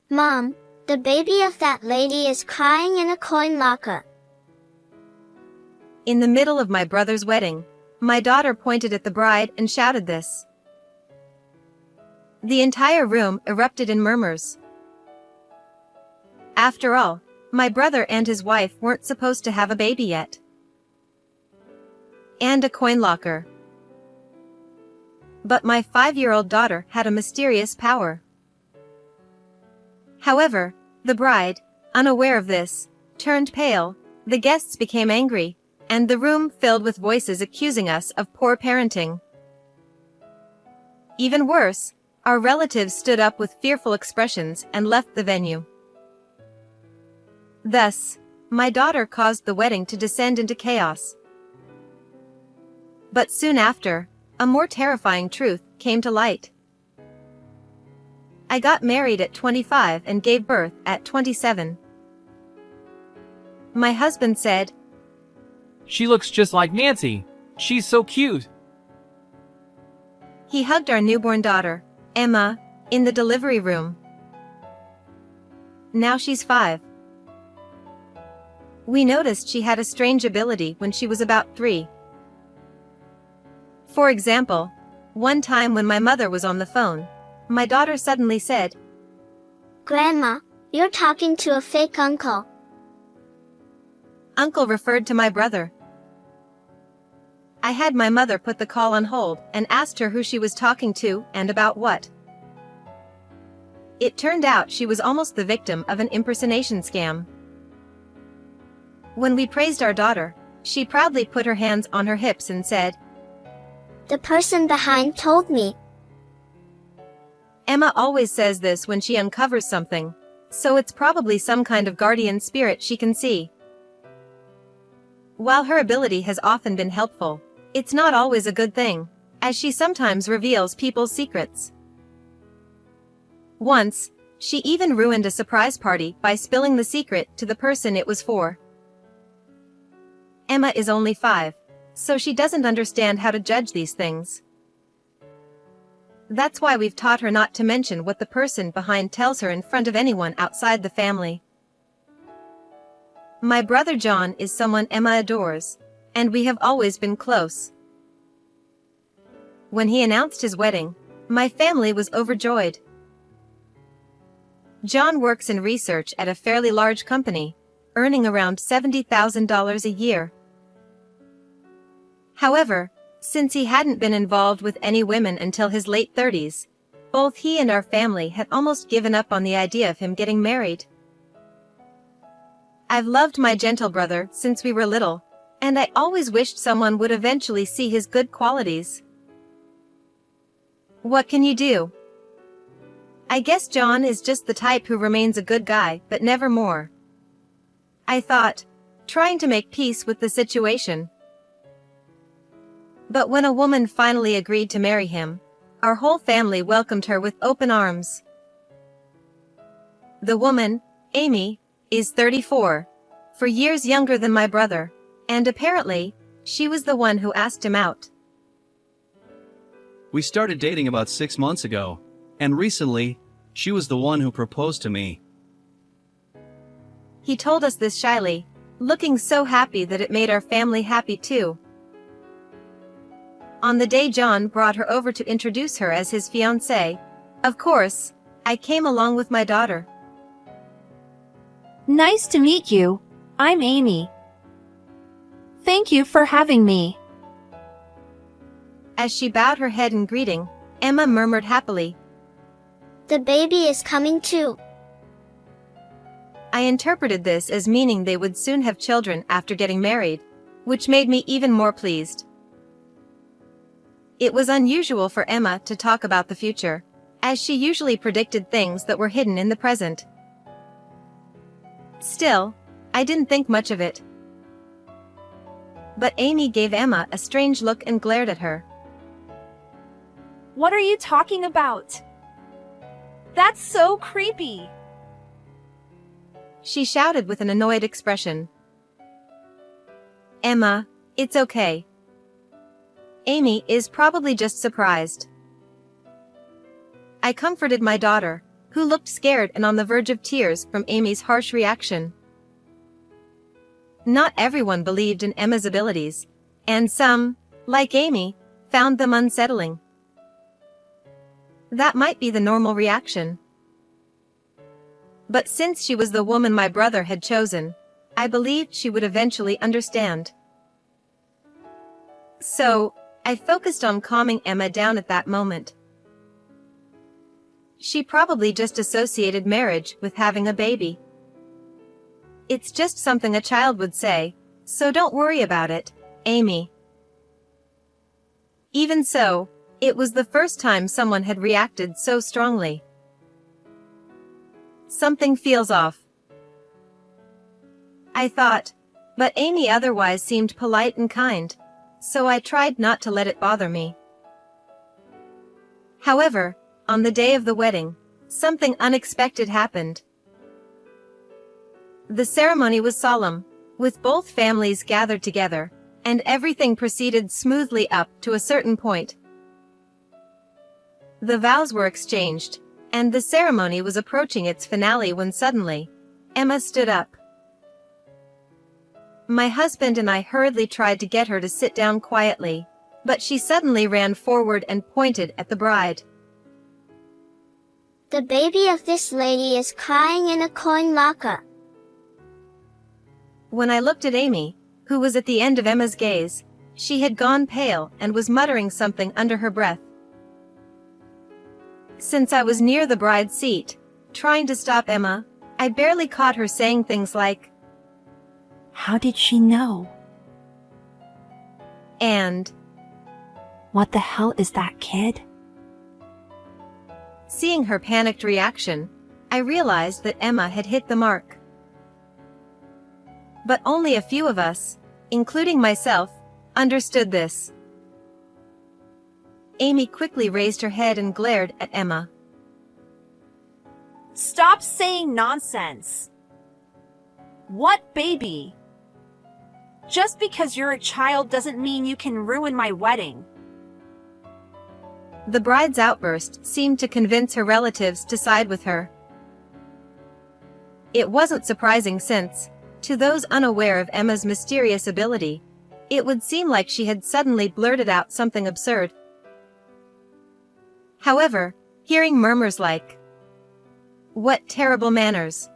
Mom, the baby of that lady is crying in a coin locker. In the middle of my brother's wedding, my daughter pointed at the bride and shouted this. The entire room erupted in murmurs. After all, my brother and his wife weren't supposed to have a baby yet. And a coin locker. But my 5-year-old daughter had a mysterious power. However, the bride, unaware of this, turned pale, the guests became angry, and the room filled with voices accusing us of poor parenting. Even worse, our relatives stood up with fearful expressions and left the venue. Thus, my daughter caused the wedding to descend into chaos. But soon after, a more terrifying truth came to light. I got married at 25 and gave birth at 27. My husband said, "She looks just like Nancy. She's so cute." He hugged our newborn daughter, Emma, in the delivery room. Now she's 5. We noticed she had a strange ability when she was about 3. For example, one time when my mother was on the phone, my daughter suddenly said, Grandma, you're talking to a fake uncle. Uncle referred to my brother. I had my mother put the call on hold and asked her who she was talking to and about what. It turned out she was almost the victim of an impersonation scam. When we praised our daughter, she proudly put her hands on her hips and said, The person behind told me. Emma always says this when she uncovers something, so it's probably some kind of guardian spirit she can see. While her ability has often been helpful, it's not always a good thing, as she sometimes reveals people's secrets. Once, she even ruined a surprise party by spilling the secret to the person it was for. Emma is only 5, so she doesn't understand how to judge these things. That's why we've taught her not to mention what the person behind tells her in front of anyone outside the family. My brother John is someone Emma adores, and we have always been close. When he announced his wedding, my family was overjoyed. John works in research at a fairly large company, earning around $70,000 a year. However, since he hadn't been involved with any women until his late 30s, both he and our family had almost given up on the idea of him getting married. I've loved my gentle brother since we were little, and I always wished someone would eventually see his good qualities. What can you do? I guess John is just the type who remains a good guy but never more. I thought, trying to make peace with the situation. But when a woman finally agreed to marry him, our whole family welcomed her with open arms. The woman, Amy, is 34, 4 years younger than my brother, and apparently, she was the one who asked him out. We started dating about 6 months ago, and recently, she was the one who proposed to me. He told us this shyly, looking so happy that it made our family happy too. On the day John brought her over to introduce her as his fiancée, of course, I came along with my daughter. Nice to meet you. I'm Amy. Thank you for having me. As she bowed her head in greeting, Emma murmured happily, The baby is coming too. I interpreted this as meaning they would soon have children after getting married, which made me even more pleased. It was unusual for Emma to talk about the future, as she usually predicted things that were hidden in the present. Still, I didn't think much of it. But Amy gave Emma a strange look and glared at her. What are you talking about? That's so creepy. She shouted with an annoyed expression. Emma, it's okay. Amy is probably just surprised. I comforted my daughter, who looked scared and on the verge of tears from Amy's harsh reaction. Not everyone believed in Emma's abilities, and some, like Amy, found them unsettling. That might be the normal reaction. But since she was the woman my brother had chosen, I believed she would eventually understand. So, I focused on calming Emma down at that moment. She probably just associated marriage with having a baby. It's just something a child would say, so don't worry about it, Amy. Even so, it was the first time someone had reacted so strongly. Something feels off, I thought, but Amy otherwise seemed polite and kind, so I tried not to let it bother me. However, on the day of the wedding, something unexpected happened. The ceremony was solemn, with both families gathered together, and everything proceeded smoothly up to a certain point. The vows were exchanged, and the ceremony was approaching its finale when suddenly, Emma stood up. My husband and I hurriedly tried to get her to sit down quietly, but she suddenly ran forward and pointed at the bride. The baby of this lady is crying in a coin locker. When I looked at Amy, who was at the end of Emma's gaze, she had gone pale and was muttering something under her breath. Since I was near the bride's seat, trying to stop Emma, I barely caught her saying things like, How did she know? and, What the hell is that, kid? seeing her panicked reaction, I realized that Emma had hit the mark. But only a few of us, including myself, understood this. Amy quickly raised her head and glared at Emma. Stop saying nonsense. What baby? Just because you're a child doesn't mean you can ruin my wedding. The bride's outburst seemed to convince her relatives to side with her. It wasn't surprising since, to those unaware of Emma's mysterious ability, it would seem like she had suddenly blurted out something absurd. However, hearing murmurs like, "What terrible manners!"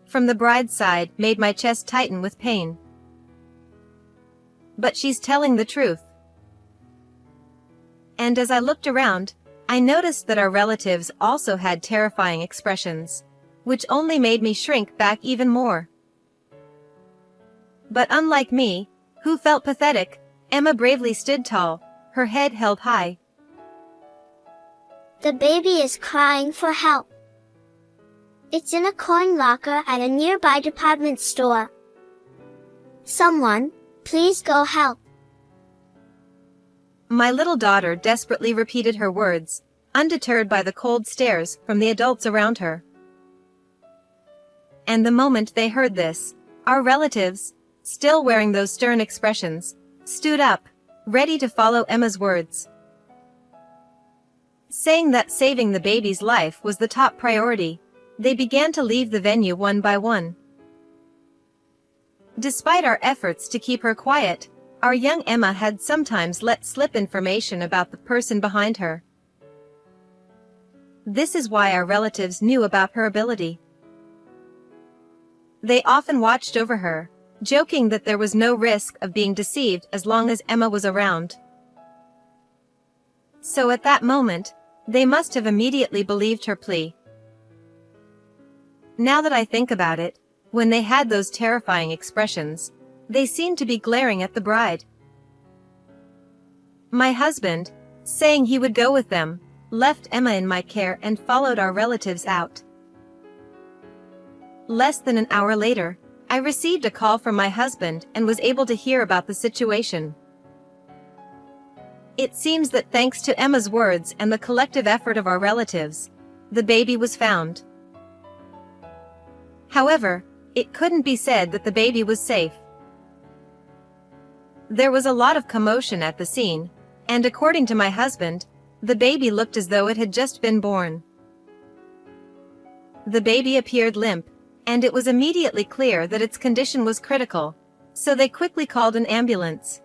from the bride's side made my chest tighten with pain. But she's telling the truth. And as I looked around, I noticed that our relatives also had terrifying expressions, which only made me shrink back even more. But unlike me, who felt pathetic, Emma bravely stood tall, her head held high. The baby is crying for help. It's in a coin locker at a nearby department store. Someone, please go help. My little daughter desperately repeated her words, undeterred by the cold stares from the adults around her. And the moment they heard this, our relatives, still wearing those stern expressions, stood up, ready to follow Emma's words, saying that saving the baby's life was the top priority. They began to leave the venue one by one. Despite our efforts to keep her quiet, our young Emma had sometimes let slip information about the person behind her. This is why our relatives knew about her ability. They often watched over her, joking that there was no risk of being deceived as long as Emma was around. So at that moment, they must have immediately believed her plea. Now that I think about it, when they had those terrifying expressions, they seemed to be glaring at the bride. My husband, saying he would go with them, left Emma in my care and followed our relatives out. Less than an hour later, I received a call from my husband and was able to hear about the situation. It seems that thanks to Emma's words and the collective effort of our relatives, the baby was found. However, it couldn't be said that the baby was safe. There was a lot of commotion at the scene, and according to my husband, the baby looked as though it had just been born. The baby appeared limp, and it was immediately clear that its condition was critical, so they quickly called an ambulance.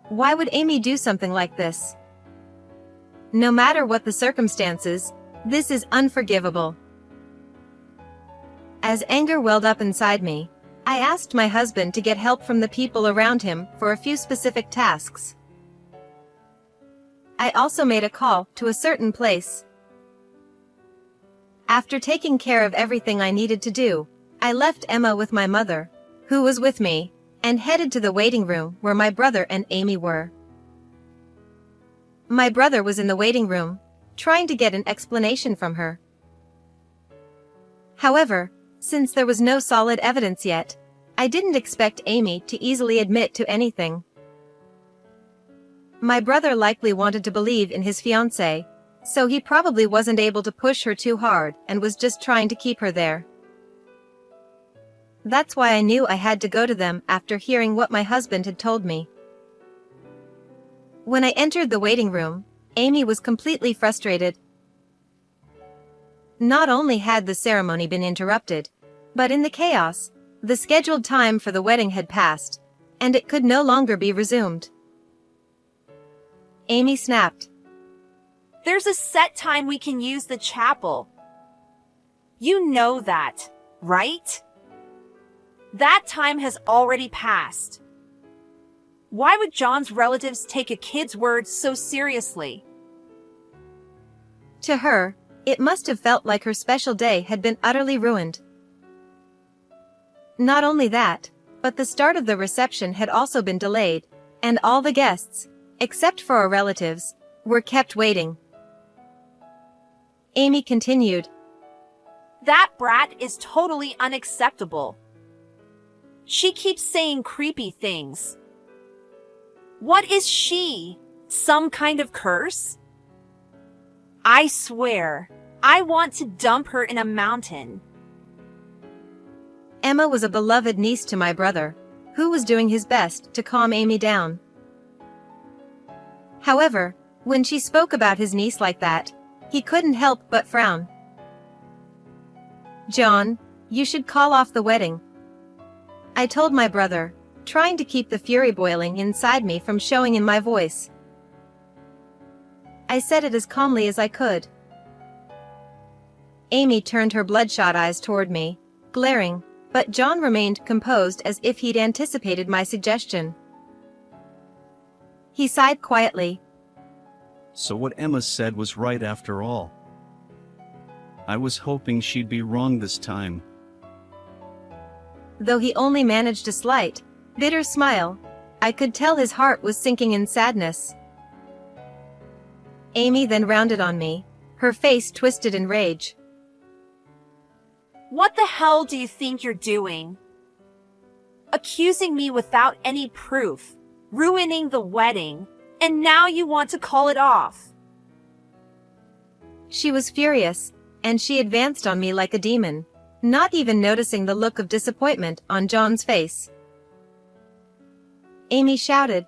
Why would Amy do something like this? No matter what the circumstances, this is unforgivable. As anger welled up inside me, I asked my husband to get help from the people around him for a few specific tasks. I also made a call to a certain place. After taking care of everything I needed to do, I left Emma with my mother, who was with me, and headed to the waiting room where my brother and Amy were. My brother was in the waiting room, trying to get an explanation from her. However, since there was no solid evidence yet, I didn't expect Amy to easily admit to anything. My brother likely wanted to believe in his fiancée, so he probably wasn't able to push her too hard and was just trying to keep her there. That's why I knew I had to go to them after hearing what my husband had told me. When I entered the waiting room, Amy was completely frustrated. Not only had the ceremony been interrupted, but in the chaos, the scheduled time for the wedding had passed, and it could no longer be resumed. Amy snapped. There's a set time we can use the chapel. You know that, right? That time has already passed. Why would John's relatives take a kid's words so seriously? To her, it must have felt like her special day had been utterly ruined. Not only that, but the start of the reception had also been delayed, and all the guests, except for our relatives, were kept waiting. Amy continued. That brat is totally unacceptable. She keeps saying creepy things. What is she? Some kind of curse? I swear, I want to dump her in a mountain. Emma was a beloved niece to my brother, who was doing his best to calm Amy down. However, when she spoke about his niece like that, he couldn't help but frown. John, you should call off the wedding, I told my brother, trying to keep the fury boiling inside me from showing in my voice. I said it as calmly as I could. Amy turned her bloodshot eyes toward me, glaring, but John remained composed as if he'd anticipated my suggestion. He sighed quietly. So what Emma said was right after all. I was hoping she'd be wrong this time. Though he only managed a slight, bitter smile, I could tell his heart was sinking in sadness. Amy then rounded on me, her face twisted in rage. What the hell do you think you're doing? Accusing me without any proof, ruining the wedding, and now you want to call it off. She was furious, and she advanced on me like a demon, not even noticing the look of disappointment on John's face. Amy shouted,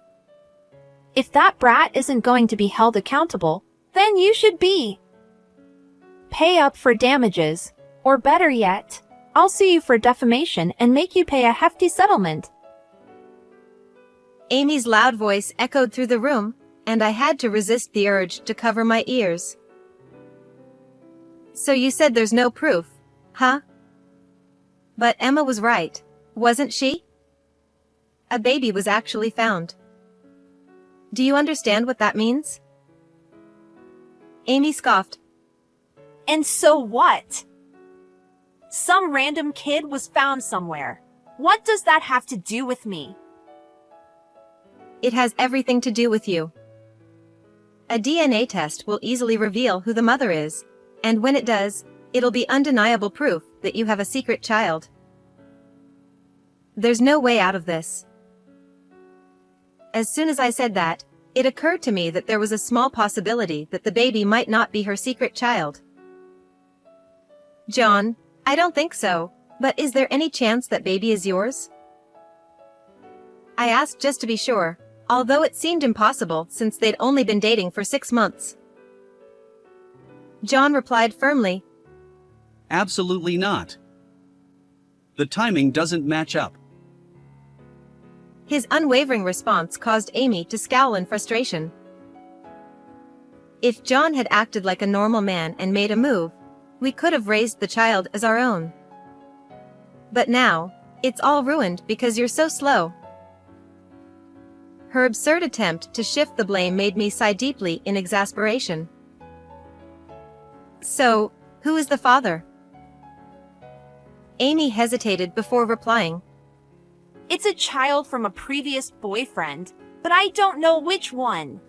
If that brat isn't going to be held accountable, then you should be. Pay up for damages, or better yet, I'll sue you for defamation and make you pay a hefty settlement. Amy's loud voice echoed through the room, and I had to resist the urge to cover my ears. So you said there's no proof, huh? But Emma was right, wasn't she? A baby was actually found. Do you understand what that means? Amy scoffed. And so what? Some random kid was found somewhere. What does that have to do with me? It has everything to do with you. A DNA test will easily reveal who the mother is, and when it does, it'll be undeniable proof that you have a secret child. There's no way out of this. As soon as I said that, it occurred to me that there was a small possibility that the baby might not be her secret child. John, I don't think so, but is there any chance that baby is yours? I asked just to be sure, although it seemed impossible since they'd only been dating for 6 months. John replied firmly, Absolutely not. The timing doesn't match up. His unwavering response caused Amy to scowl in frustration. If John had acted like a normal man and made a move, we could have raised the child as our own. But now, it's all ruined because you're so slow. Her absurd attempt to shift the blame made me sigh deeply in exasperation. So, who is the father? Amy hesitated before replying. It's a child from a previous boyfriend, but I don't know which one.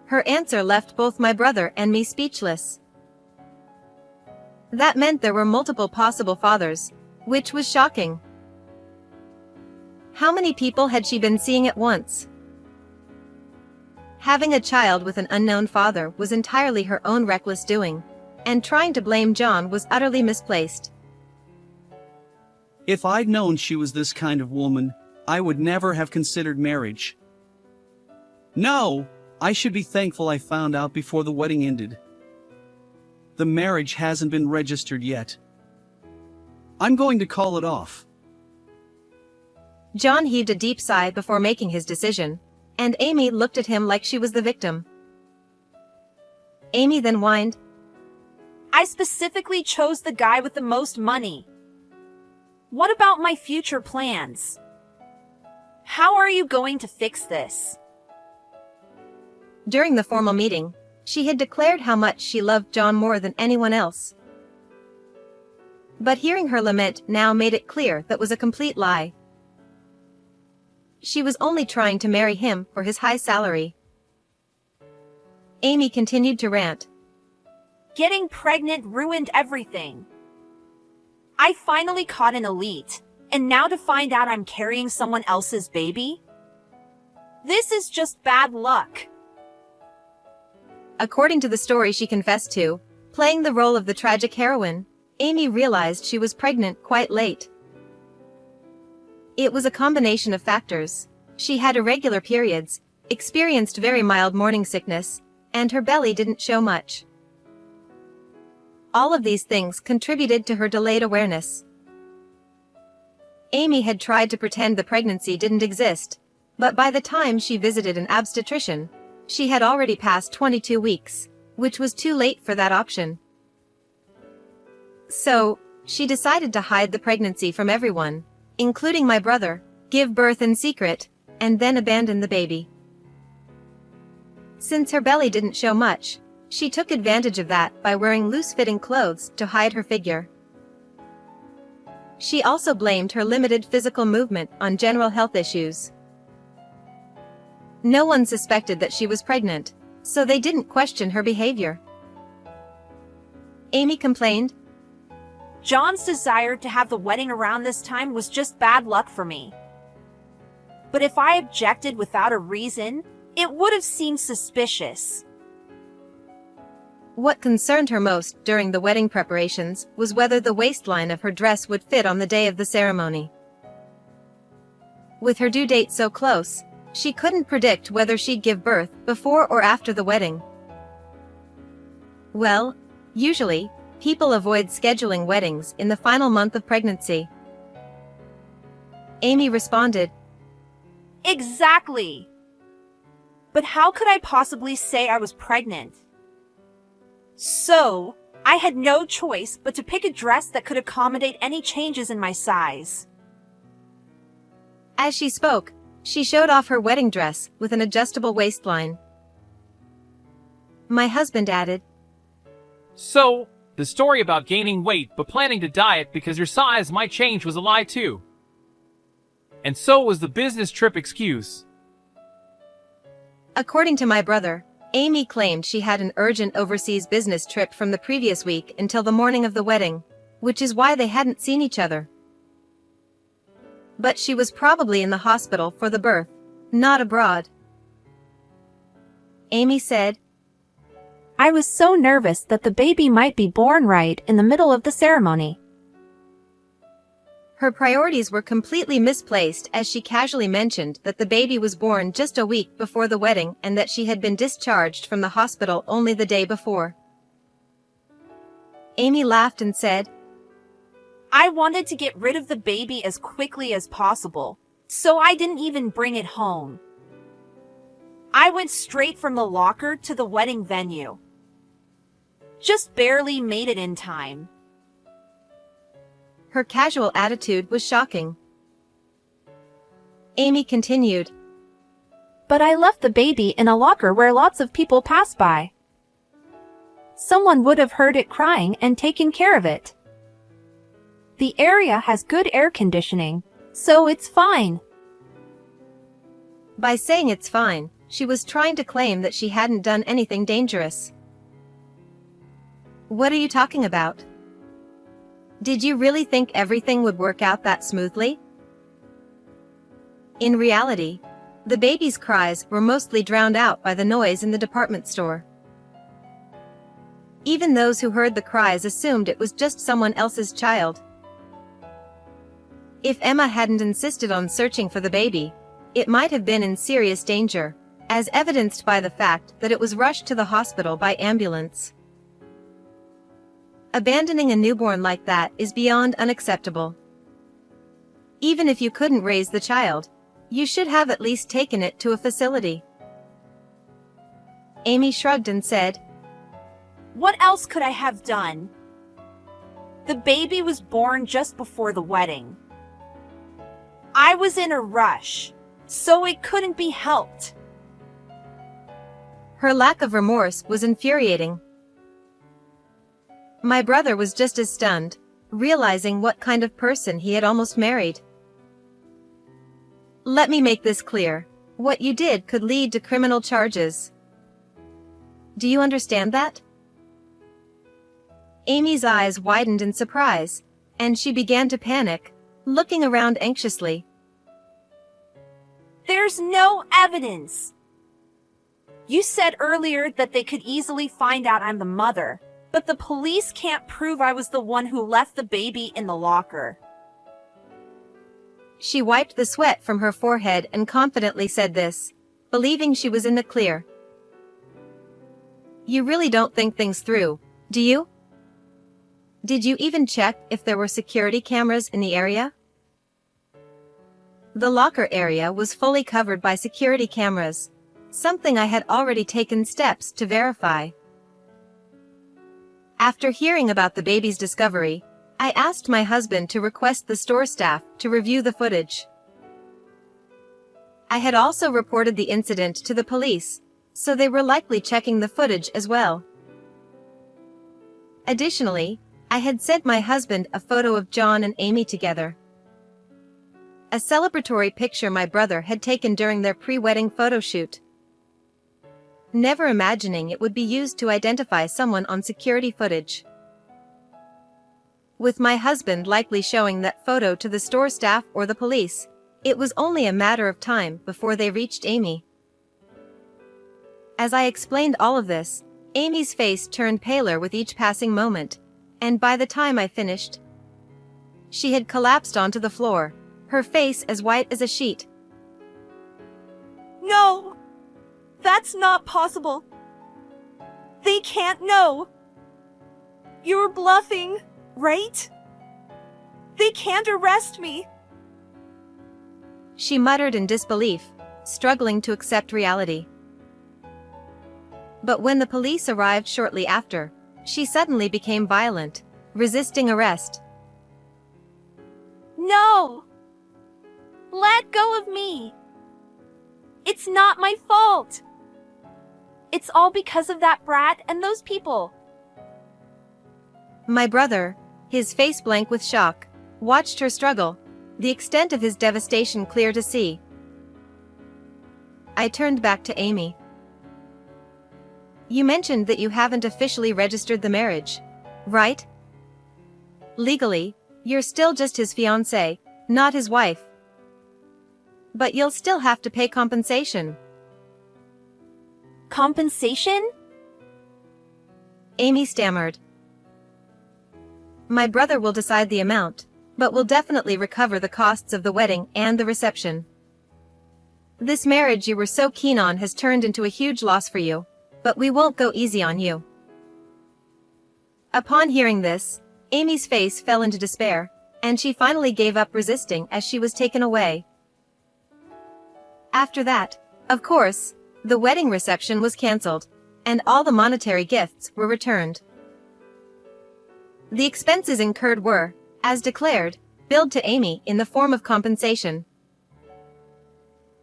Her answer left both my brother and me speechless. That meant there were multiple possible fathers, which was shocking. How many people had she been seeing at once? Having a child with an unknown father was entirely her own reckless doing, and trying to blame John was utterly misplaced. If I'd known she was this kind of woman, I would never have considered marriage. No, I should be thankful I found out before the wedding ended. The marriage hasn't been registered yet. I'm going to call it off. John heaved a deep sigh before making his decision, and Amy looked at him like she was the victim. Amy then whined, I specifically chose the guy with the most money. What about my future plans? How are you going to fix this? During the formal meeting, she had declared how much she loved John more than anyone else. But hearing her lament now made it clear that was a complete lie. She was only trying to marry him for his high salary. Amy continued to rant. Getting pregnant ruined everything. I finally caught an elite, and now to find out I'm carrying someone else's baby? This is just bad luck. According to the story she confessed to, playing the role of the tragic heroine, Amy realized she was pregnant quite late. It was a combination of factors. She had irregular periods, experienced very mild morning sickness, and her belly didn't show much. All of these things contributed to her delayed awareness. Amy had tried to pretend the pregnancy didn't exist, but by the time she visited an obstetrician, she had already passed 22 weeks, which was too late for that option. So, she decided to hide the pregnancy from everyone, including my brother, give birth in secret, and then abandon the baby. Since her belly didn't show much, she took advantage of that by wearing loose-fitting clothes to hide her figure. She also blamed her limited physical movement on general health issues. No one suspected that she was pregnant, so they didn't question her behavior. Amy complained, John's desire to have the wedding around this time was just bad luck for me. But if I objected without a reason, it would have seemed suspicious. What concerned her most during the wedding preparations was whether the waistline of her dress would fit on the day of the ceremony. With her due date so close, she couldn't predict whether she'd give birth before or after the wedding. Well, usually, people avoid scheduling weddings in the final month of pregnancy. Amy responded, Exactly. But how could I possibly say I was pregnant? So, I had no choice but to pick a dress that could accommodate any changes in my size. As she spoke, she showed off her wedding dress with an adjustable waistline. My husband added, So, the story about gaining weight but planning to diet because your size might change was a lie too. And so was the business trip excuse. According to my brother, Amy claimed she had an urgent overseas business trip from the previous week until the morning of the wedding, which is why they hadn't seen each other. But she was probably in the hospital for the birth, not abroad. Amy said, I was so nervous that the baby might be born right in the middle of the ceremony. Her priorities were completely misplaced as she casually mentioned that the baby was born just a week before the wedding and that she had been discharged from the hospital only the day before. Amy laughed and said, I wanted to get rid of the baby as quickly as possible, so I didn't even bring it home. I went straight from the locker to the wedding venue. Just barely made it in time. Her casual attitude was shocking. Amy continued, But I left the baby in a locker where lots of people pass by. Someone would have heard it crying and taken care of it. The area has good air conditioning, so it's fine. By saying it's fine, she was trying to claim that she hadn't done anything dangerous. What are you talking about? Did you really think everything would work out that smoothly? In reality, the baby's cries were mostly drowned out by the noise in the department store. Even those who heard the cries assumed it was just someone else's child. If Emma hadn't insisted on searching for the baby, it might have been in serious danger, as evidenced by the fact that it was rushed to the hospital by ambulance. Abandoning a newborn like that is beyond unacceptable. Even if you couldn't raise the child, you should have at least taken it to a facility. Amy shrugged and said, What else could I have done? The baby was born just before the wedding. I was in a rush, so it couldn't be helped. Her lack of remorse was infuriating. My brother was just as stunned, realizing what kind of person he had almost married. Let me make this clear. What you did could lead to criminal charges. Do you understand that? Amy's eyes widened in surprise, and she began to panic, looking around anxiously. There's no evidence. You said earlier that they could easily find out I'm the mother, but the police can't prove I was the one who left the baby in the locker. She wiped the sweat from her forehead and confidently said this, believing she was in the clear. You really don't think things through, do you? Did you even check if there were security cameras in the area? The locker area was fully covered by security cameras, something I had already taken steps to verify. After hearing about the baby's discovery, I asked my husband to request the store staff to review the footage. I had also reported the incident to the police, so they were likely checking the footage as well. Additionally, I had sent my husband a photo of John and Amy together. A celebratory picture my brother had taken during their pre-wedding photo shoot. Never imagining it would be used to identify someone on security footage. With my husband likely showing that photo to the store staff or the police, it was only a matter of time before they reached Amy. As I explained all of this, Amy's face turned paler with each passing moment, and by the time I finished, she had collapsed onto the floor, her face as white as a sheet. No! That's not possible. They can't know. You're bluffing, right? They can't arrest me. She muttered in disbelief, struggling to accept reality. But when the police arrived shortly after, she suddenly became violent, resisting arrest. No! Let go of me. It's not my fault. It's all because of that brat and those people. My brother, his face blank with shock, watched her struggle, the extent of his devastation clear to see. I turned back to Amy. You mentioned that you haven't officially registered the marriage, right? Legally, you're still just his fiancée, not his wife. But you'll still have to pay compensation. Compensation? Amy stammered. My brother will decide the amount, but will definitely recover the costs of the wedding and the reception. This marriage you were so keen on has turned into a huge loss for you, but we won't go easy on you. Upon hearing this, Amy's face fell into despair, and she finally gave up resisting as she was taken away. After that, of course, the wedding reception was cancelled, and all the monetary gifts were returned. The expenses incurred were, as declared, billed to Amy in the form of compensation.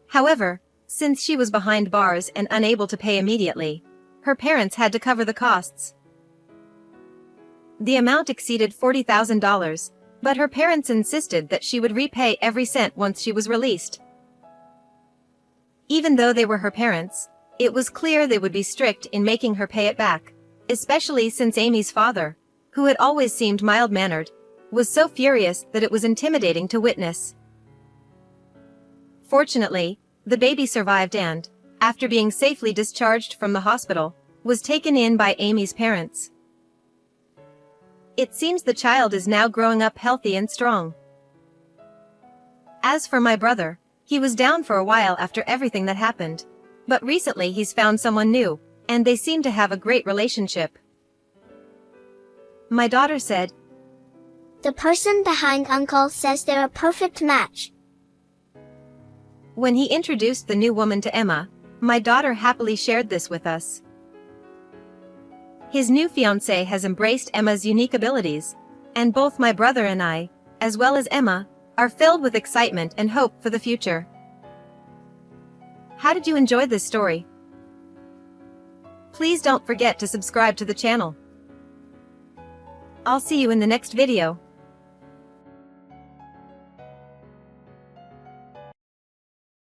However, since she was behind bars and unable to pay immediately, her parents had to cover the costs. The amount exceeded $40,000, but her parents insisted that she would repay every cent once she was released. Even though they were her parents, it was clear they would be strict in making her pay it back, especially since Amy's father, who had always seemed mild-mannered, was so furious that it was intimidating to witness. Fortunately, the baby survived and, after being safely discharged from the hospital, was taken in by Amy's parents. It seems the child is now growing up healthy and strong. As for my brother, he was down for a while after everything that happened, but recently he's found someone new, and they seem to have a great relationship. My daughter said, The person behind Uncle says they're a perfect match. When he introduced the new woman to Emma, my daughter happily shared this with us. His new fiancée has embraced Emma's unique abilities, and both my brother and I, as well as Emma, are filled with excitement and hope for the future. How did you enjoy this story? Please don't forget to subscribe to the channel. I'll see you in the next video.